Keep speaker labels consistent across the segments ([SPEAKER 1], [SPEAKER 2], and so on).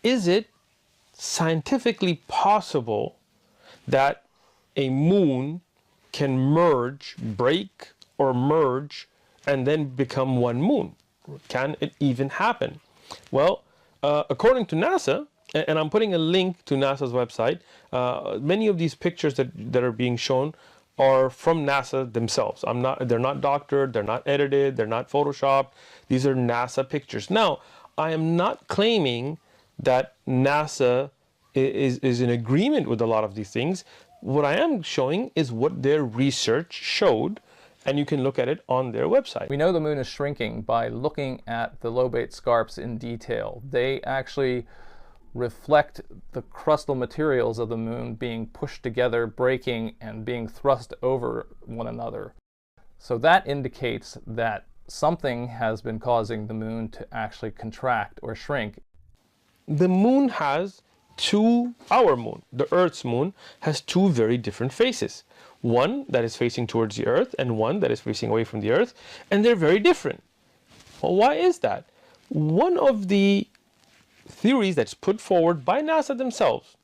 [SPEAKER 1] is it scientifically possible that a moon can merge, break or merge, and then become one moon? Can it even happen? Well, according to NASA, and I'm putting a link to NASA's website, many of these pictures that are being shown are from NASA themselves. They're not doctored, they're not edited, they're not photoshopped. These are NASA pictures. Now, I am not claiming that NASA is in agreement with a lot of these things. What I am showing is what their research showed, and you can look at it on their website.
[SPEAKER 2] We know the moon is shrinking by looking at the lobate scarps in detail. They actually reflect the crustal materials of the moon being pushed together, breaking, and being thrust over one another. So that indicates that something has been causing the moon to actually contract or shrink.
[SPEAKER 1] The moon has our moon, the Earth's moon, has two very different faces. One that is facing towards the Earth and one that is facing away from the Earth, and they're very different. Well, why is that? One of the theories that's put forward by NASA themselves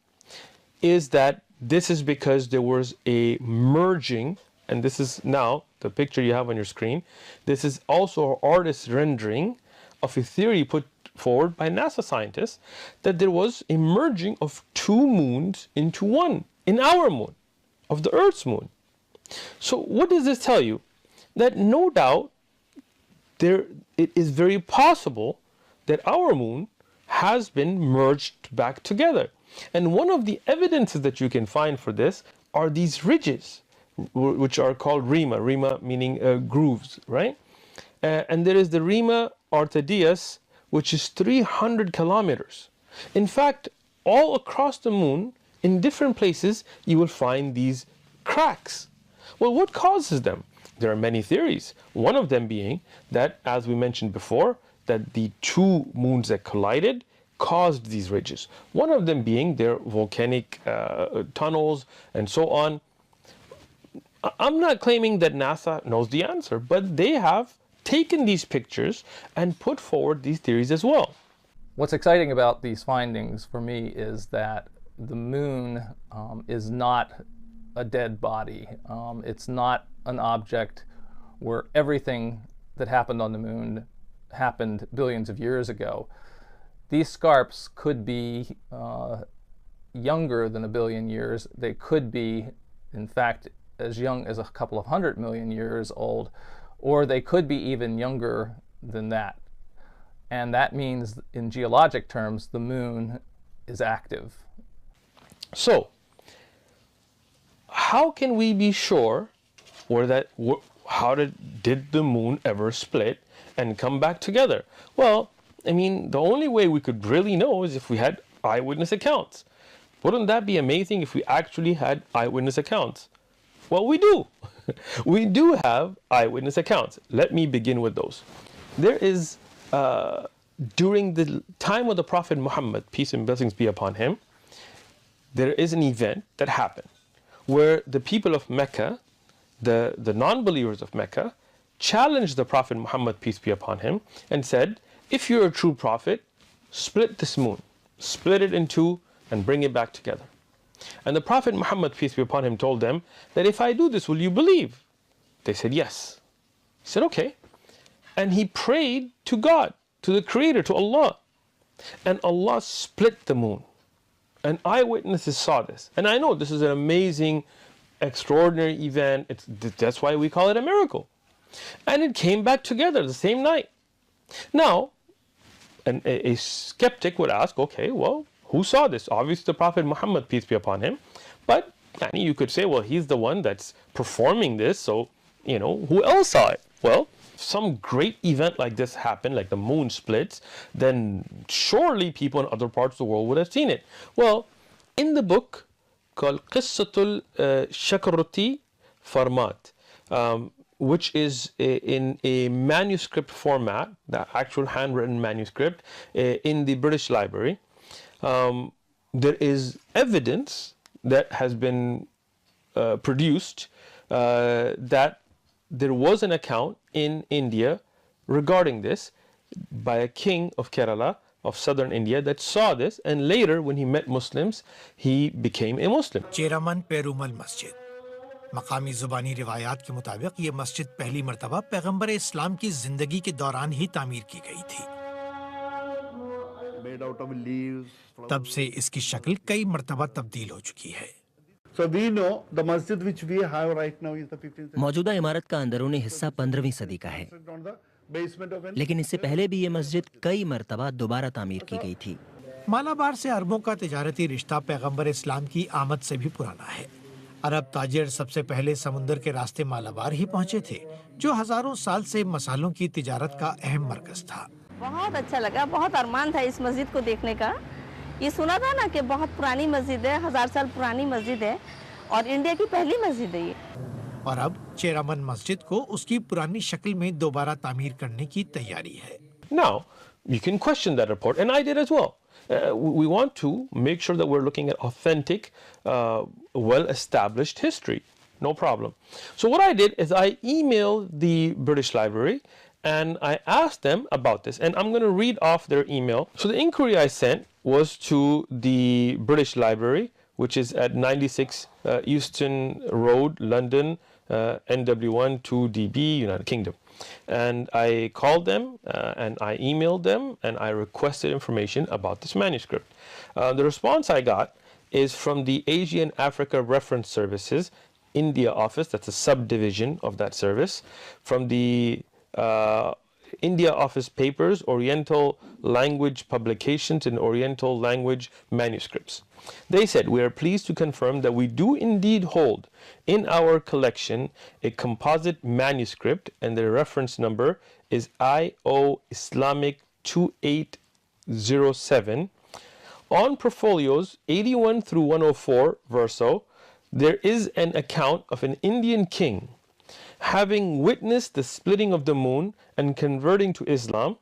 [SPEAKER 1] is that this is because there was a merging, and this is now the picture you have on your screen. This is also an artist's rendering of a theory put forward by NASA scientists, that there was a merging of two moons into one, in our moon, of the Earth's moon. So what does this tell you? That no doubt it is very possible that our moon has been merged back together. And one of the evidences that you can find for this are these ridges, which are called rima meaning grooves, right? And there is the rima orthodeus, which is 300 kilometers. In fact, all across the moon, in different places, you will find these cracks. Well, what causes them? There are many theories. One of them being that, as we mentioned before, that the two moons that collided caused these ridges. One of them being their volcanic tunnels and so on. I'm not claiming that NASA knows the answer, but they have taken these pictures and put forward these theories as well.
[SPEAKER 2] What's exciting about these findings for me is that the moon is not a dead body. It's not an object where everything that happened on the moon happened billions of years ago. These scarps could be younger than 1 billion years. They could be, in fact, as young as a couple of 100 million years old, or they could be even younger than that. And that means, in geologic terms, the moon is active.
[SPEAKER 1] So, how can we be sure, or that how did the moon ever split and come back together? Well, I mean, the only way we could really know is if we had eyewitness accounts. Wouldn't that be amazing if we actually had eyewitness accounts? Well, we do. We do have eyewitness accounts. Let me begin with those. There is, during the time of the Prophet Muhammad, peace and blessings be upon him, there is an event that happened where the people of Mecca, the non-believers of Mecca, challenged the Prophet Muhammad, peace be upon him, and said, if you're a true prophet, split this moon, split it in two and bring it back together. And the Prophet Muhammad, peace be upon him, told them that if I do this, will you believe? They said yes. He said okay. And he prayed to God, to the Creator, to Allah. And Allah split the moon. And eyewitnesses saw this. And I know this is an amazing, extraordinary event. That's why we call it a miracle. And it came back together the same night. Now, a skeptic would ask, okay, well, who saw this? Obviously the Prophet Muhammad, peace be upon him. But you could say, well, he's the one that's performing this, so, who else saw it? Well, if some great event like this happened, like the moon splits, then surely people in other parts of the world would have seen it. Well, in the book called Qissatul Shakarati Farmat, which is in a manuscript format, the actual handwritten manuscript, in the British Library, there is evidence that has been produced that there was an account in India regarding this by a king of Kerala of southern India that saw this, and later when he met Muslims, he became a Muslim.
[SPEAKER 3] Cheraman Perumal मस्जिद मकामी ज़ुबानी रिवायात के मुताबिक ये मस्जिद पहली मर्तबा पैगंबर इस्लाम की जिंदगी के दौरान ही तामीर की गई थी। तब से इसकी शक्ल कई मर्तबा तब्दील हो चुकी है।
[SPEAKER 4] मौजूदा इमारत का अंदरूनी हिस्सा 15वीं सदी का है, लेकिन इससे पहले भी ये मस्जिद कई मर्तबा दोबारा तामीर की गई थी।
[SPEAKER 3] मालाबार से अरबों का तिजारती रिश्ता पैगंबर इस्लाम की आमद से भी पुराना है। अरब ताजिर सबसे पहले समुंदर के रास्ते मालाबार ही पहुंचे थे, जो हजारों साल से मसालों की तिजारत का अहम मरकज था।
[SPEAKER 5] बहुत अच्छा लगा, बहुत अरमान था इस मस्जिद को देखने का। ये सुना था ना कि बहुत पुरानी मस्जिद है, 1000 साल पुरानी मस्जिद है और इंडिया की पहली मस्जिद है ये।
[SPEAKER 3] और अब चेरामन मस्जिद को उसकी पुरानी शक्ल में दोबारा तामीर करने की तैयारी है।
[SPEAKER 1] Now, you can question that report, and I did as well. We want to make sure that we're looking at authentic, well-established history. No problem. So what I did is I emailed the British Library and I asked them about this, and I'm going to read off their email. So the inquiry I sent was to the British Library, which is at 96 Euston Road, London, NW1 2DB, United Kingdom. And I called them and I emailed them and I requested information about this manuscript. The response I got is from the Asia and Africa Reference Services India office, that's a subdivision of that service, from the India Office Papers, Oriental Language Publications and Oriental Language Manuscripts. They said, we are pleased to confirm that we do indeed hold in our collection a composite manuscript, and the reference number is IO Islamic 2807. On portfolios 81 through 104 verso, there is an account of an Indian king having witnessed the splitting of the moon and converting to Islam.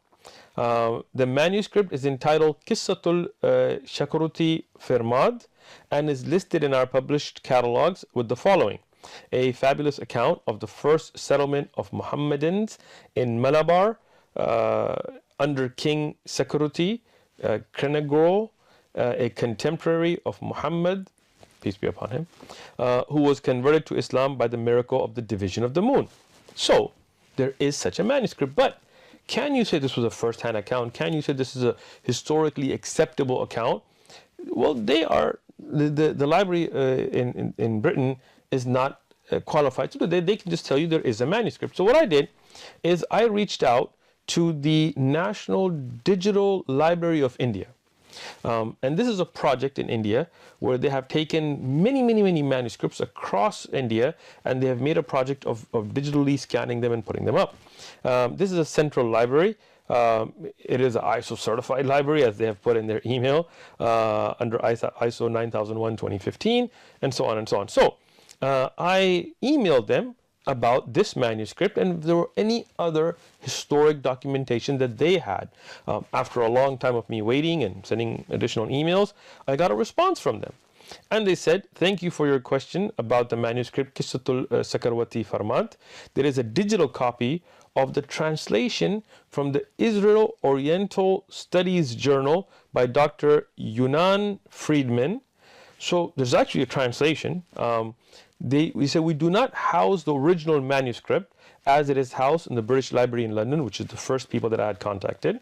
[SPEAKER 1] The manuscript is entitled Qissatul Shakaruti Firmad and is listed in our published catalogs with the following: a fabulous account of the first settlement of Mohammedans in Malabar under King Sakaruti Krenagro, a contemporary of Muhammad, peace be upon him, who was converted to Islam by the miracle of the division of the moon. So there is such a manuscript, but can you say this was a first-hand account? Can you say this is a historically acceptable account? Well, they are, the library in Britain is not qualified to do that. They can just tell you there is a manuscript. So what I did is I reached out to the National Digital Library of India. And this is a project in India where they have taken many manuscripts across India, and they have made a project of digitally scanning them and putting them up. This is a central library. It is an ISO certified library, as they have put in their email, under ISO 9001:2015, and so on and so on. So I emailed them about this manuscript and if there were any other historic documentation that they had. After a long time of me waiting and sending additional emails, I got a response from them. And they said, thank you for your question about the manuscript Qissatul Sakarwati Farmad. There is a digital copy of the translation from the Israel Oriental Studies Journal by Dr. Yunan Friedman. So there's actually a translation. We said we do not house the original manuscript as it is housed in the British Library in London, which is the first people that I had contacted.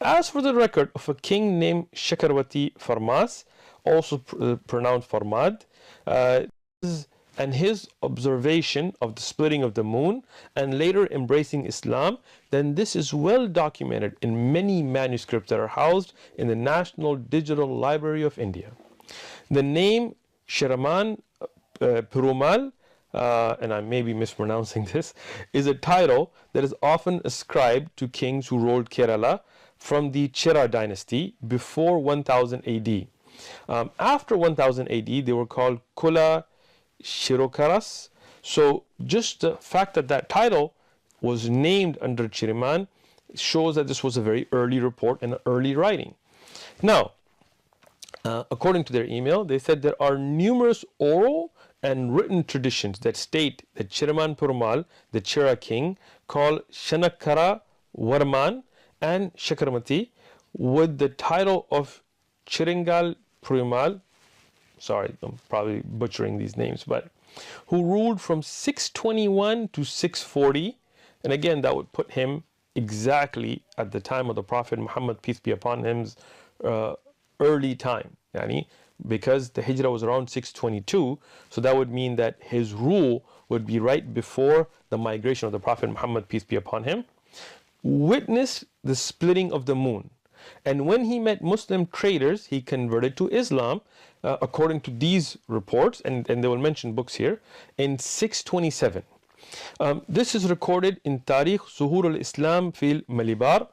[SPEAKER 1] As for the record of a king named Shakarwati Farmas, also pronounced Farmad, and his observation of the splitting of the moon and later embracing Islam, then this is well documented in many manuscripts that are housed in the National Digital Library of India. The name Shiraman Perumal, and I may be mispronouncing this, is a title that is often ascribed to kings who ruled Kerala from the Chera dynasty before 1000 AD. After 1000 AD, they were called Kula Shirokaras. So just the fact that that title was named under Chiriman shows that this was a very early report and early writing. Now, according to their email, they said there are numerous oral and written traditions that state that Chiraman Perumal, the Chera king, called Shanakara Varman and Shakaramati, with the title of Chiringal Purimal, sorry, I'm probably butchering these names, but who ruled from 621 to 640, and again that would put him exactly at the time of the Prophet Muhammad, peace be upon him's early time, yani, because the Hijrah was around 622, so that would mean that his rule would be right before the migration of the Prophet Muhammad, peace be upon him, witnessed the splitting of the moon. And when he met Muslim traders, he converted to Islam, according to these reports, and they will mention books here, in 627. This is recorded in Tarikh Zuhur al-Islam fil Malibar,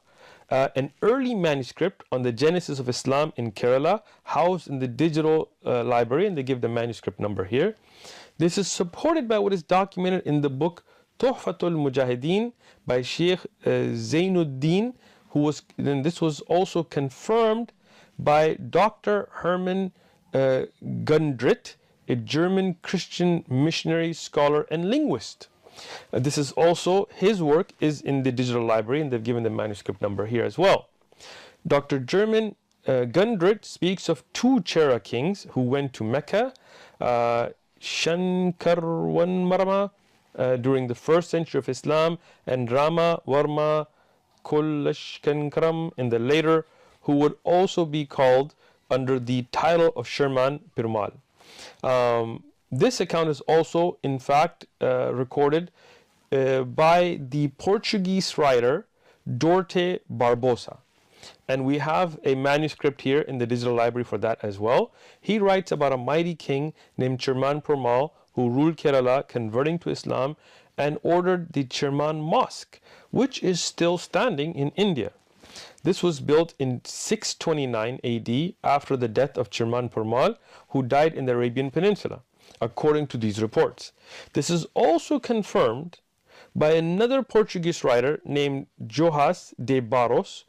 [SPEAKER 1] an early manuscript on the genesis of Islam in Kerala, housed in the digital library, and they give the manuscript number here. This is supported by what is documented in the book Tuhfatul Mujahideen by Sheikh Zainuddin, and this was also confirmed by Dr. Hermann Gundrit, a German Christian missionary, scholar, and linguist. This is also, his work is in the digital library, and they've given the manuscript number here as well. Dr. German Gundrit speaks of two Chera kings who went to Mecca, Shankarwanmarma, during the 1st century of Islam, and Rama Varma Kullashkankaram in the later, who would also be called under the title of Sherman Perumal. This account is also, in fact, recorded by the Portuguese writer Dorte Barbosa. And we have a manuscript here in the digital library for that as well. He writes about a mighty king named Sherman Perumal who ruled Kerala, converting to Islam, and ordered the Sherman Mosque, which is still standing in India. This was built in 629 AD after the death of Sherman Perumal, who died in the Arabian Peninsula, according to these reports. This is also confirmed by another Portuguese writer named Joás de Barros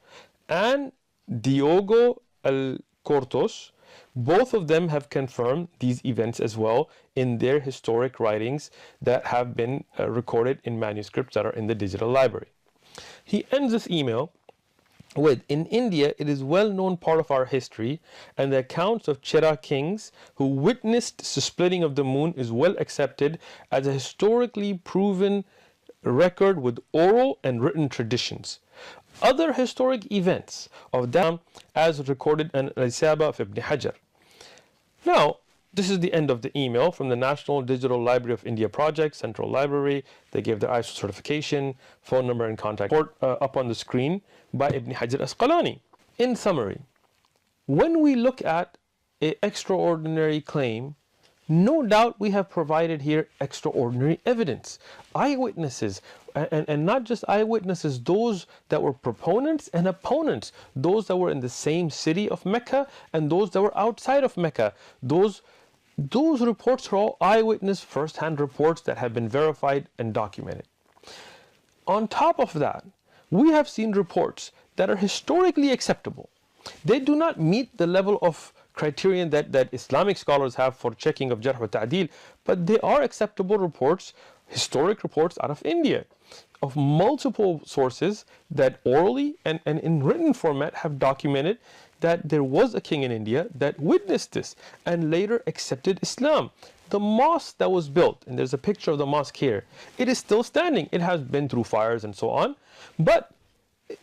[SPEAKER 1] and Diogo Alcortos. Both of them have confirmed these events as well in their historic writings that have been recorded in manuscripts that are in the digital library. He ends this email with, in India, it is well known part of our history, and the accounts of Chera kings who witnessed the splitting of the moon is well accepted as a historically proven record with oral and written traditions. Other historic events of them as recorded in Al-Isaba of Ibn Hajar. Now, this is the end of the email from the National Digital Library of India Project, Central Library. They gave their ISO certification, phone number, and contact report up on the screen by Ibn Hajar Asqalani. In summary, when we look at an extraordinary claim, no doubt we have provided here extraordinary evidence. Eyewitnesses, and not just eyewitnesses, those that were proponents and opponents, those that were in the same city of Mecca and those that were outside of Mecca. Those reports are all eyewitness first-hand reports that have been verified and documented. On top of that, we have seen reports that are historically acceptable. They do not meet the level of criterion that Islamic scholars have for checking of Jarh wa Ta'dil, but they are acceptable reports, historic reports out of India, of multiple sources that orally and in written format have documented that there was a king in India that witnessed this and later accepted Islam. The mosque that was built, and there's a picture of the mosque here, it is still standing. It has been through fires and so on, but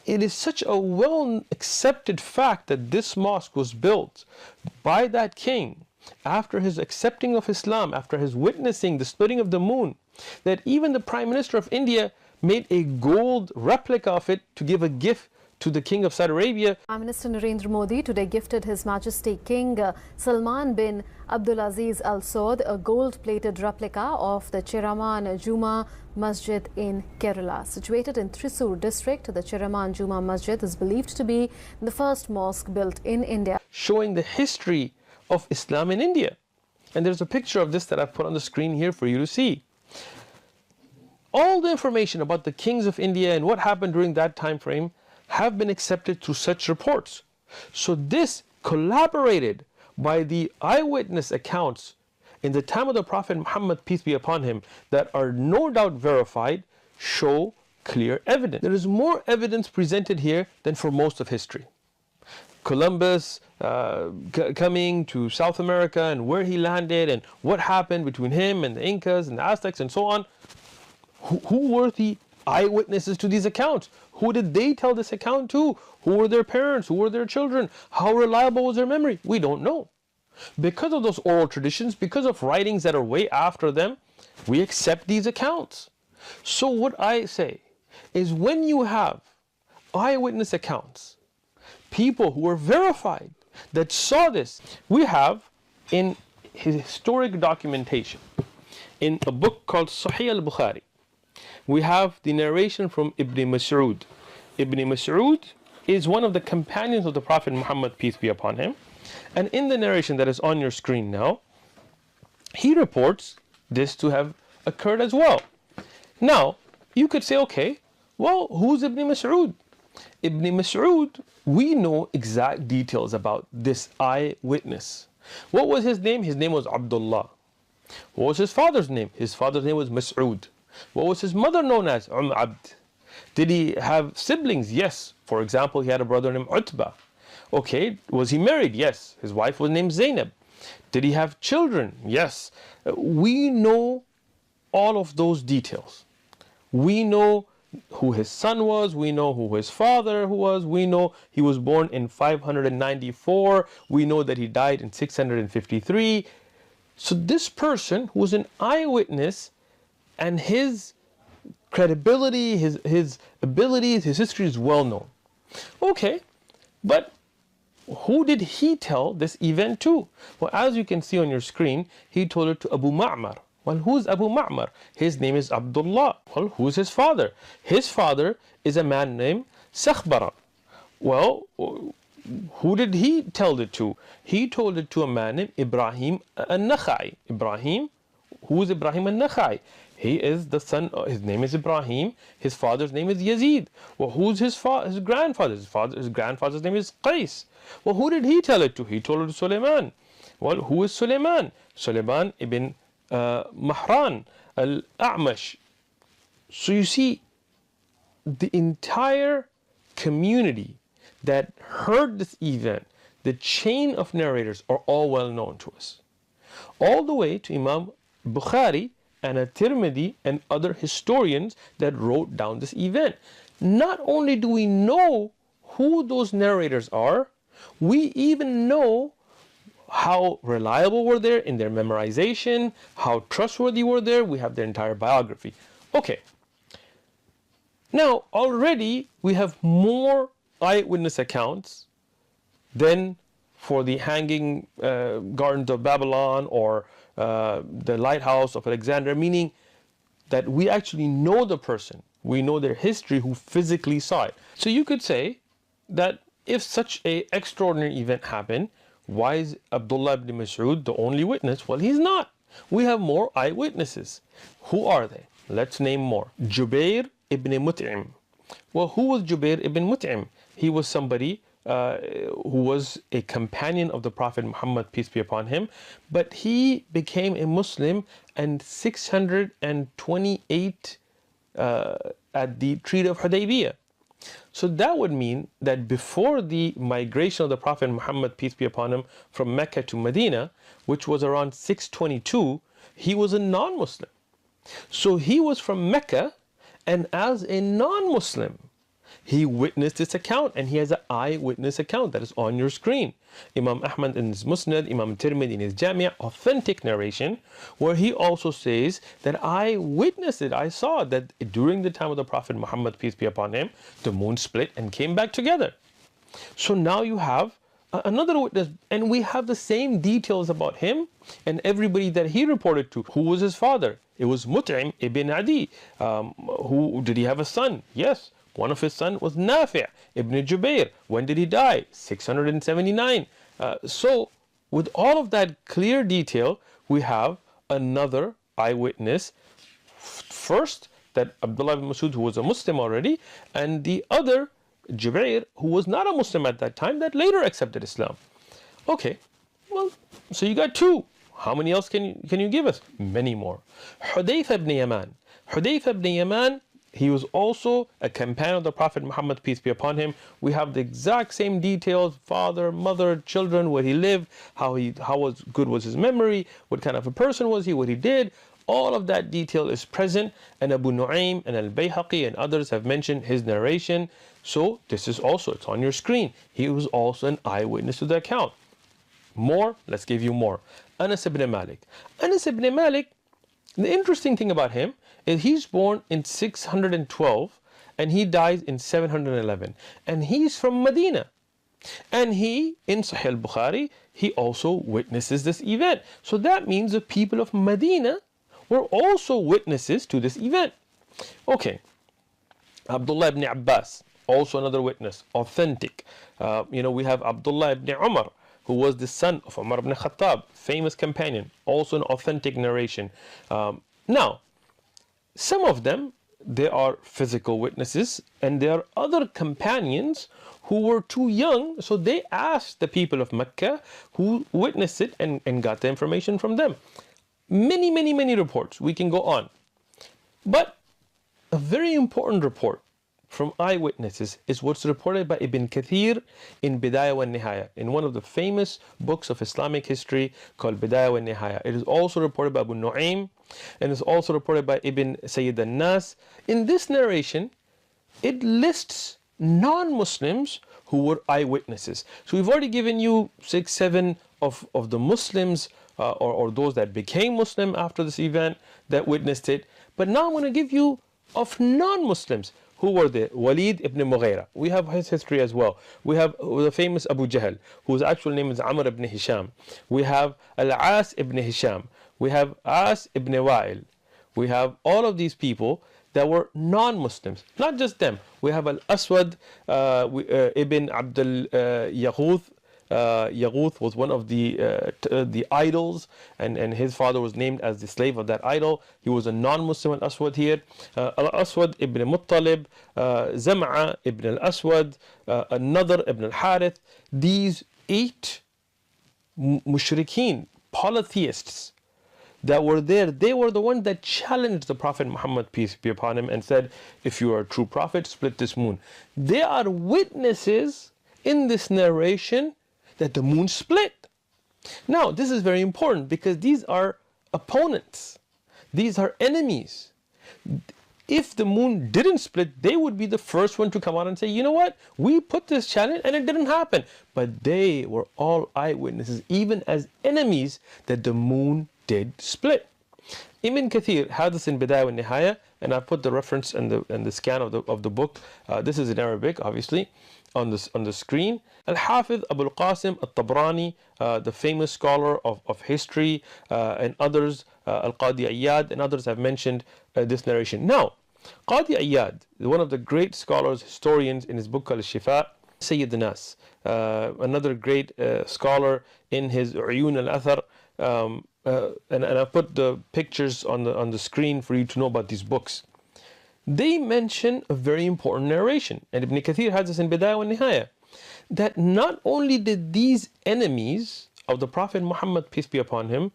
[SPEAKER 1] it is such a well accepted fact that this mosque was built by that king after his accepting of Islam, after his witnessing the splitting of the moon, that even the Prime Minister of India made a gold replica of it to give a gift to the King of Saudi Arabia.
[SPEAKER 6] Prime Minister Narendra Modi today gifted His Majesty King Salman bin Abdulaziz Al Saud a gold-plated replica of the Cheraman Juma Masjid in Kerala. Situated in Thrissur district, the Cheraman Juma Masjid is believed to be the first mosque built in India,
[SPEAKER 1] showing the history of Islam in India. And there's a picture of this that I've put on the screen here for you to see. All the information about the kings of India and what happened during that time frame have been accepted through such reports. So this, collaborated by the eyewitness accounts in the time of the Prophet Muhammad, peace be upon him, that are no doubt verified, show clear evidence. There is more evidence presented here than for most of history. Columbus coming to South America and where he landed and what happened between him and the Incas and the Aztecs and so on. Who were the eyewitnesses to these accounts? Who did they tell this account to? Who were their parents? Who were their children? How reliable was their memory? We don't know. Because of those oral traditions, because of writings that are way after them, we accept these accounts. So what I say is, when you have eyewitness accounts, people who are verified that saw this, we have in historic documentation, in a book called Sahih al-Bukhari, we have the narration from Ibn Mas'ud. Ibn Mas'ud is one of the companions of the Prophet Muhammad, peace be upon him. And in the narration that is on your screen now, he reports this to have occurred as well. Now, you could say, okay, well, who's Ibn Mas'ud? Ibn Mas'ud, we know exact details about this eyewitness. What was his name? His name was Abdullah. What was his father's name? His father's name was Mas'ud. What was his mother known as? Abd. Did he have siblings? Yes. For example, he had a brother named Utbah. Okay, was he married? Yes. His wife was named Zainab. Did he have children? Yes. We know all of those details. We know who his son was, we know who his father was, we know he was born in 594, we know that he died in 653. So this person who was an eyewitness, and his credibility, his abilities, his history is well known. Okay, but who did he tell this event to? Well, as you can see on your screen, he told it to Abu Ma'mar. Well, who's Abu Ma'mar? His name is Abdullah. Well, who's his father? His father is a man named Sakhbara. Well, who did he tell it to? He told it to a man named Ibrahim al-Nakhai. Ibrahim, who is Ibrahim al-Nakhai? He is the son, his name is Ibrahim, his father's name is Yazid. Well, who's his grandfather? His grandfather's name is Qais. Well, who did he tell it to? He told it to Suleiman. Well, who is Suleiman? Suleiman ibn Mahran al-A'mash. So you see, the entire community that heard this event, the chain of narrators are all well known to us. All the way to Imam Bukhari and At-Tirmidhi and other historians that wrote down this event. Not only do we know who those narrators are, we even know how reliable were they in their memorization, how trustworthy were they. We have their entire biography. Okay. Now, already we have more eyewitness accounts than for the hanging gardens of Babylon or the lighthouse of Alexandria, meaning that we actually know the person, we know their history, who physically saw it. So you could say that if such an extraordinary event happened, why is Abdullah ibn Mas'ud the only witness? Well, he's not. We have more eyewitnesses. Who are they? Let's name more. Jubair ibn Mut'im. Well, who was Jubair ibn Mut'im? He was somebody who was a companion of the Prophet Muhammad, peace be upon him, but he became a Muslim in 628 at the Treaty of Hudaybiyah. So that would mean that before the migration of the Prophet Muhammad, peace be upon him, from Mecca to Medina, which was around 622, he was a non-Muslim. So he was from Mecca, and as a non-Muslim, he witnessed this account, and he has an eyewitness account that is on your screen. Imam Ahmed in his Musnad, Imam Tirmidhi in his Jami', authentic narration, where he also says that I witnessed it, I saw that during the time of the Prophet Muhammad, peace be upon him, the moon split and came back together. So now you have another witness, and we have the same details about him and everybody that he reported to. Who was his father? It was Mut'im ibn Adi. Who did he have a son? Yes. One of his sons was Nafi' ibn Jubair. When did he die? 679. So with all of that clear detail, we have another eyewitness. First, that Abdullah ibn Mas'ud, who was a Muslim already, and the other, Jubair, who was not a Muslim at that time, that later accepted Islam. Okay, well, so you got two. How many else can you give us? Many more. Hudayfa ibn Yaman. Hudayfa ibn Yaman He was also a companion of the Prophet Muhammad, peace be upon him. We have the exact same details: father, mother, children, where he lived, how good was his memory, what kind of a person was he, what he did. All of that detail is present, and Abu Nu'aym and Al-Bayhaqi and others have mentioned his narration. So this is also, it's on your screen. He was also an eyewitness to the account. More, let's give you more. Anas ibn Malik. Anas ibn Malik, the interesting thing about him is he's born in 612 and he dies in 711. And he's from Medina. And he, in Sahih al-Bukhari, he also witnesses this event. So that means the people of Medina were also witnesses to this event. Okay, Abdullah ibn Abbas, also another witness, authentic. We have Abdullah ibn Umar, who was the son of Umar ibn Khattab, famous companion, also an authentic narration. Now, some of them, they are physical witnesses, and there are other companions who were too young, so they asked the people of Mecca who witnessed it and got the information from them. Many, many, many reports, we can go on. But a very important report from eyewitnesses is what's reported by Ibn Kathir in Bidayah wa Nihaya, in one of the famous books of Islamic history called Bidayah wa Nihaya. It is also reported by Abu Nu'aym, and it's also reported by Ibn Sayyid al-Nas. In this narration, it lists non-Muslims who were eyewitnesses. So we've already given you 6, 7 of the Muslims or those that became Muslim after this event that witnessed it. But now I'm going to give you of non-Muslims. Who were they? Walid ibn Mughira. We have his history as well. We have the famous Abu Jahl, whose actual name is Amr ibn Hisham. We have Al-As ibn Hisham. We have As ibn Wa'il. We have all of these people that were non-Muslims. Not just them. We have Al-Aswad ibn Abdul Yaghuth. Yaghuth was one of the idols, and his father was named as the slave of that idol. He was a non-Muslim, Al-Aswad here. Al-Aswad ibn Muttalib, Zam'a ibn Al-Aswad, another ibn Al-Harith. These 8 mushrikeen, polytheists that were there, they were the ones that challenged the Prophet Muhammad, peace be upon him, and said, if you are a true prophet, split this moon. They are witnesses in this narration that the moon split. Now, this is very important because these are opponents. These are enemies. If the moon didn't split, they would be the first one to come out and say, you know what? We put this challenge and it didn't happen. But they were all eyewitnesses, even as enemies, that the moon did split. Ibn Kathir had this in Bidayah wa Nihaya, and I put the reference and the scan of the book. This is in Arabic, obviously, on the screen. Al-Hafiz Abu al-Qasim al-Tabrani, the famous scholar of history, and others, Al-Qadi Iyad and others have mentioned this narration. Now, Qadi Iyad, one of the great scholars, historians, in his book called Al-Shifa, Sayyid Nas, another great scholar in his Uyun al-Athar, and I put the pictures on the screen for you to know about these books. They mention a very important narration, and Ibn Kathir has this in Bidayah wa Nihaya, that not only did these enemies of the Prophet Muhammad, peace be upon him,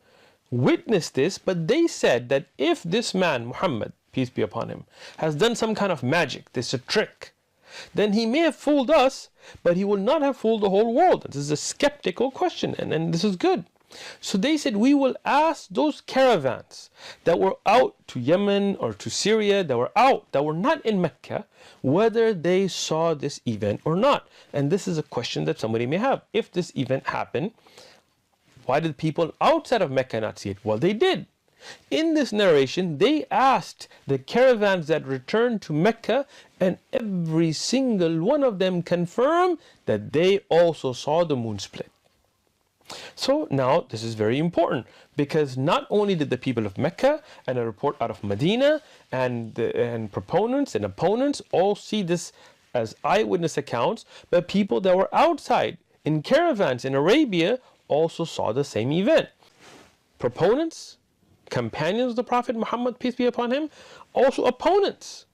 [SPEAKER 1] witness this, but they said that if this man, Muhammad, peace be upon him, has done some kind of magic, this is a trick, then he may have fooled us, but he will not have fooled the whole world. This is a skeptical question, and this is good. So they said, we will ask those caravans that were out to Yemen or to Syria, that were out, that were not in Mecca, whether they saw this event or not. And this is a question that somebody may have. If this event happened, why did people outside of Mecca not see it? Well, they did. In this narration, they asked the caravans that returned to Mecca, and every single one of them confirmed that they also saw the moon split. So now this is very important, because not only did the people of Mecca and a report out of Medina and proponents and opponents all see this as eyewitness accounts, but people that were outside in caravans in Arabia also saw the same event. Proponents, companions of the Prophet Muhammad, peace be upon him, also opponents,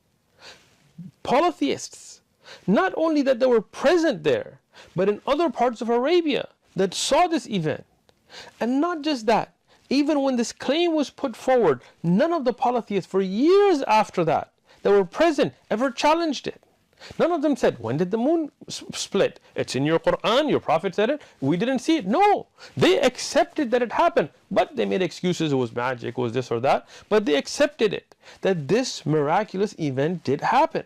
[SPEAKER 1] polytheists. Not only that they were present there, but in other parts of Arabia that saw this event. And not just that, even when this claim was put forward, none of the polytheists for years after that that were present ever challenged it. None of them said, when did the moon split? It's in your Quran, your Prophet said it, we didn't see it. No, they accepted that it happened, but they made excuses, it was magic, it was this or that, but they accepted it, that this miraculous event did happen.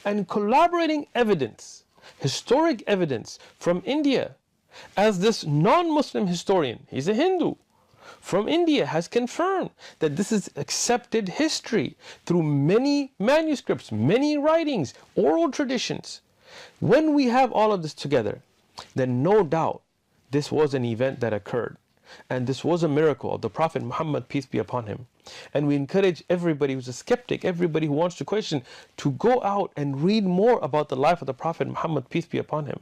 [SPEAKER 1] And collaborating evidence, historic evidence from India, as this non-Muslim historian, he's a Hindu, from India has confirmed that this is accepted history through many manuscripts, many writings, oral traditions. When we have all of this together, then no doubt this was an event that occurred. And this was a miracle of the Prophet Muhammad, peace be upon him. And we encourage everybody who's a skeptic, everybody who wants to question, to go out and read more about the life of the Prophet Muhammad, peace be upon him.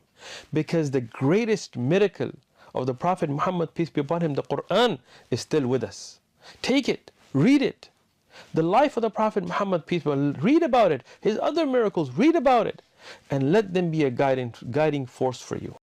[SPEAKER 1] Because the greatest miracle of the Prophet Muhammad, peace be upon him, the Quran, is still with us. Take it, read it. The life of the Prophet Muhammad, peace be upon him, read about it. His other miracles, read about it. And let them be a guiding force for you.